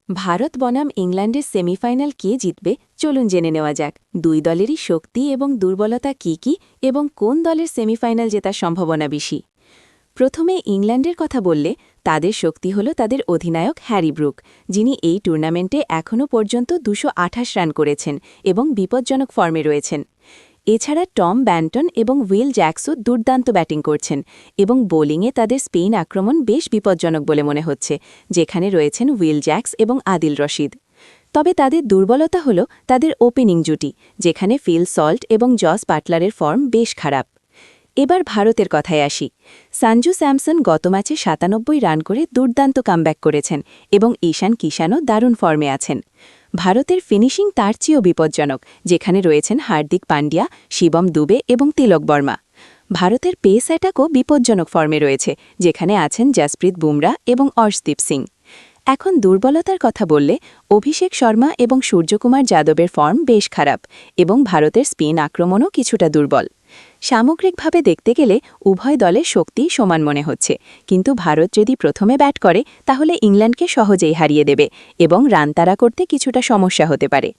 ভারত বনাম ইংল্যান্ডের সেমিফাইনাল কে জিতবে চলুন জেনে নেওয়া যাক। দুই দলেরই শক্তি এবং দুর্বলতা কি এবং কোন দলের সেমিফাইনাল জেতার সম্ভাবনা বেশি। প্রথমে ইংল্যান্ডের কথা বললে তাদের শক্তি হল তাদের অধিনায়ক হ্যারি ব্রুক, যিনি এই টুর্নামেন্টে এখনও পর্যন্ত 228 রান করেছেন এবং বিপজ্জনক ফর্মে রয়েছেন। এছাড়া টম ব্যান্টন এবং উইল জ্যাকসও দুর্দান্ত ব্যাটিং করছেন এবং বোলিংয়ে তাদের স্পেন আক্রমণ বেশ বিপজ্জনক বলে মনে হচ্ছে, যেখানে রয়েছেন উইল জ্যাকস এবং আদিল রশিদ। তবে তাদের দুর্বলতা হল তাদের ওপেনিং জুটি, যেখানে ফিল সল্ট এবং জস বাটলারের ফর্ম বেশ খারাপ। এবার ভারতের কথায় আসি। সঞ্জু স্যামসন গত ম্যাচে 97 রান করে দুর্দান্ত কামব্যাক করেছেন এবং ঈশান কিষানও দারুণ ফর্মে আছেন। ভারতের ফিনিশিং তার চেয়েও বিপজ্জনক, যেখানে রয়েছেন হার্দিক পান্ডিয়া, শিবম দুবে এবং তিলক বর্মা। ভারতের পেস অ্যাটাকও বিপজ্জনক ফর্মে রয়েছে, যেখানে আছেন জসপ্রীত বুমরা এবং অর্শদীপ সিং। এখন দুর্বলতার কথা বললে অভিষেক শর্মা এবং সূর্যকুমার যাদবের ফর্ম বেশ খারাপ এবং ভারতের স্পিন আক্রমণও কিছুটা দুর্বল। সামগ্রিকভাবে দেখতে গেলে উভয় দলের শক্তি সমান মনে হচ্ছে, কিন্তু ভারত যদি প্রথমে ব্যাট করে তাহলে ইংল্যান্ডকে সহজেই হারিয়ে দেবে এবং রান তাড়া করতে কিছুটা সমস্যা হতে পারে।